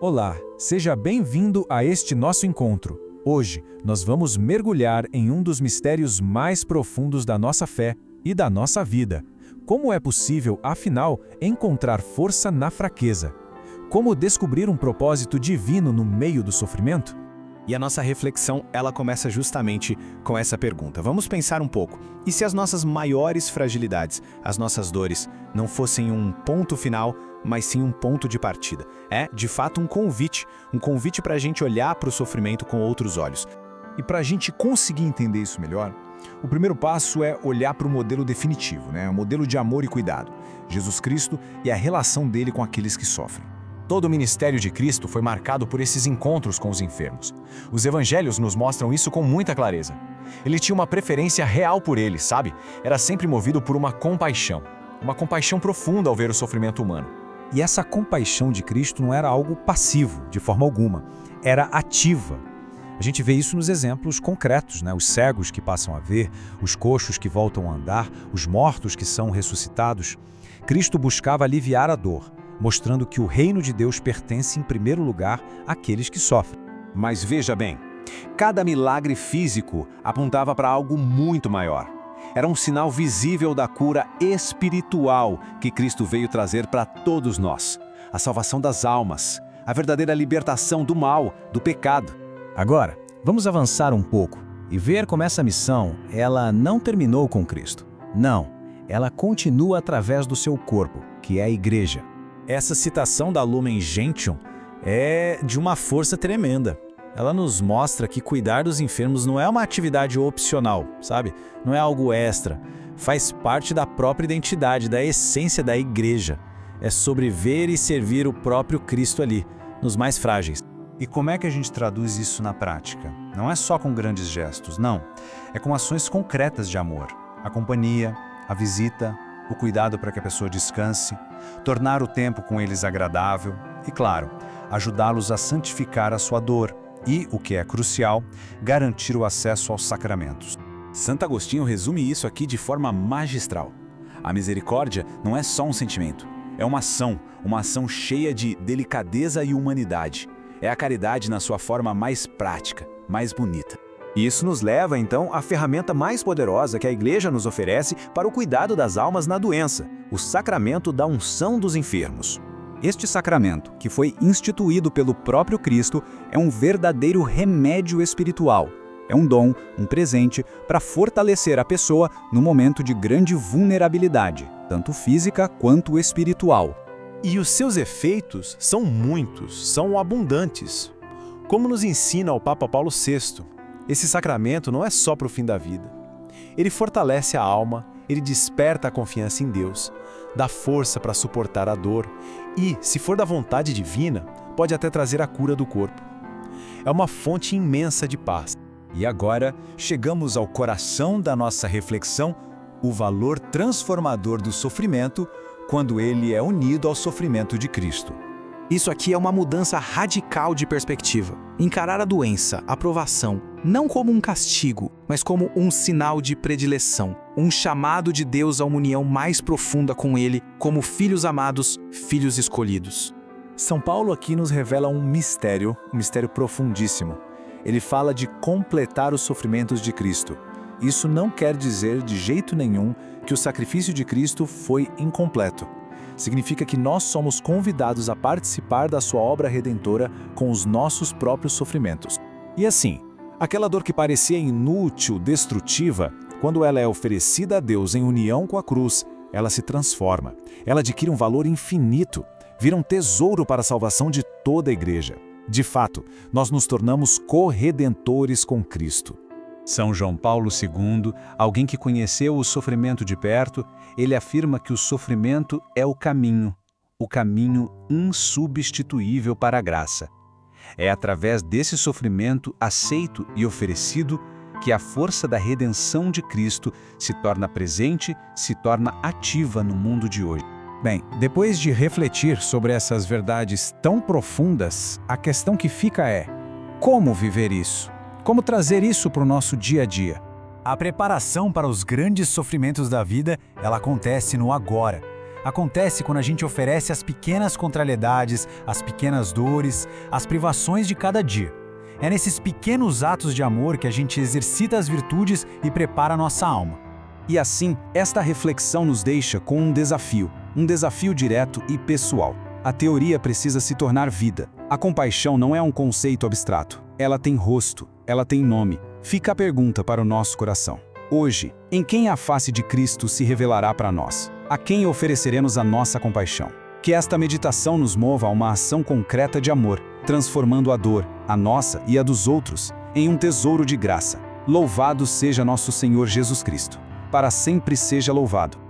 Olá, seja bem-vindo a este nosso encontro. Hoje, nós vamos mergulhar em um dos mistérios mais profundos da nossa fé e da nossa vida. Como é possível, afinal, encontrar força na fraqueza? Como descobrir um propósito divino no meio do sofrimento? E a nossa reflexão, ela começa justamente com essa pergunta. Vamos pensar um pouco. E se as nossas maiores fragilidades, as nossas dores, não fossem um ponto final, mas sim um ponto de partida? É, de fato, um convite para a gente olhar para o sofrimento com outros olhos. E para a gente conseguir entender isso melhor, o primeiro passo é olhar para o modelo definitivo, o modelo de amor e cuidado, Jesus Cristo e a relação dele com aqueles que sofrem. Todo o ministério de Cristo foi marcado por esses encontros com os enfermos. Os evangelhos nos mostram isso com muita clareza. Ele tinha uma preferência real por eles, sabe? Era sempre movido por uma compaixão profunda ao ver o sofrimento humano. E essa compaixão de Cristo não era algo passivo, de forma alguma. Era ativa. A gente vê isso nos exemplos concretos, Os cegos que passam a ver, os coxos que voltam a andar, os mortos que são ressuscitados. Cristo buscava aliviar a dor, mostrando que o reino de Deus pertence em primeiro lugar àqueles que sofrem. Mas veja bem, cada milagre físico apontava para algo muito maior. Era um sinal visível da cura espiritual que Cristo veio trazer para todos nós. A salvação das almas, a verdadeira libertação do mal, do pecado. Agora, vamos avançar um pouco e ver como essa missão, ela não terminou com Cristo. Não, ela continua através do seu corpo, que é a igreja. Essa citação da Lumen Gentium é de uma força tremenda. Ela nos mostra que cuidar dos enfermos não é uma atividade opcional, sabe? Não é algo extra. Faz parte da própria identidade, da essência da igreja. É sobre ver e servir o próprio Cristo ali, nos mais frágeis. E como é que a gente traduz isso na prática? Não é só com grandes gestos, não. É com ações concretas de amor. A companhia, a visita, o cuidado para que a pessoa descanse, tornar o tempo com eles agradável e, claro, ajudá-los a santificar a sua dor e, o que é crucial, garantir o acesso aos sacramentos. Santo Agostinho resume isso aqui de forma magistral. A misericórdia não é só um sentimento, é uma ação cheia de delicadeza e humanidade. É a caridade na sua forma mais prática, mais bonita. Isso nos leva, então, à ferramenta mais poderosa que a Igreja nos oferece para o cuidado das almas na doença, o sacramento da unção dos enfermos. Este sacramento, que foi instituído pelo próprio Cristo, é um verdadeiro remédio espiritual. É um dom, um presente, para fortalecer a pessoa no momento de grande vulnerabilidade, tanto física quanto espiritual. E os seus efeitos são muitos, são abundantes. Como nos ensina o Papa Paulo VI, esse sacramento não é só para o fim da vida. Ele fortalece a alma, ele desperta a confiança em Deus, dá força para suportar a dor e, se for da vontade divina, pode até trazer a cura do corpo. É uma fonte imensa de paz. E agora, chegamos ao coração da nossa reflexão, o valor transformador do sofrimento quando ele é unido ao sofrimento de Cristo. Isso aqui é uma mudança radical de perspectiva. Encarar a doença, a provação, não como um castigo, mas como um sinal de predileção, um chamado de Deus a uma união mais profunda com Ele, como filhos amados, filhos escolhidos. São Paulo aqui nos revela um mistério profundíssimo. Ele fala de completar os sofrimentos de Cristo. Isso não quer dizer de jeito nenhum que o sacrifício de Cristo foi incompleto. Significa que nós somos convidados a participar da sua obra redentora com os nossos próprios sofrimentos. E assim, aquela dor que parecia inútil, destrutiva, quando ela é oferecida a Deus em união com a cruz, ela se transforma. Ela adquire um valor infinito, vira um tesouro para a salvação de toda a igreja. De fato, nós nos tornamos corredentores com Cristo. São João Paulo II, alguém que conheceu o sofrimento de perto, ele afirma que o sofrimento é o caminho insubstituível para a graça. É através desse sofrimento aceito e oferecido que a força da redenção de Cristo se torna presente, se torna ativa no mundo de hoje. Bem, depois de refletir sobre essas verdades tão profundas, a questão que fica é: como viver isso? Como trazer isso para o nosso dia a dia? A preparação para os grandes sofrimentos da vida, ela acontece no agora. Acontece quando a gente oferece as pequenas contrariedades, as pequenas dores, as privações de cada dia. É nesses pequenos atos de amor que a gente exercita as virtudes e prepara a nossa alma. E assim, esta reflexão nos deixa com um desafio direto e pessoal. A teoria precisa se tornar vida. A compaixão não é um conceito abstrato. Ela tem rosto, ela tem nome. Fica a pergunta para o nosso coração. Hoje, em quem a face de Cristo se revelará para nós? A quem ofereceremos a nossa compaixão? Que esta meditação nos mova a uma ação concreta de amor, transformando a dor, a nossa e a dos outros, em um tesouro de graça. Louvado seja nosso Senhor Jesus Cristo. Para sempre seja louvado.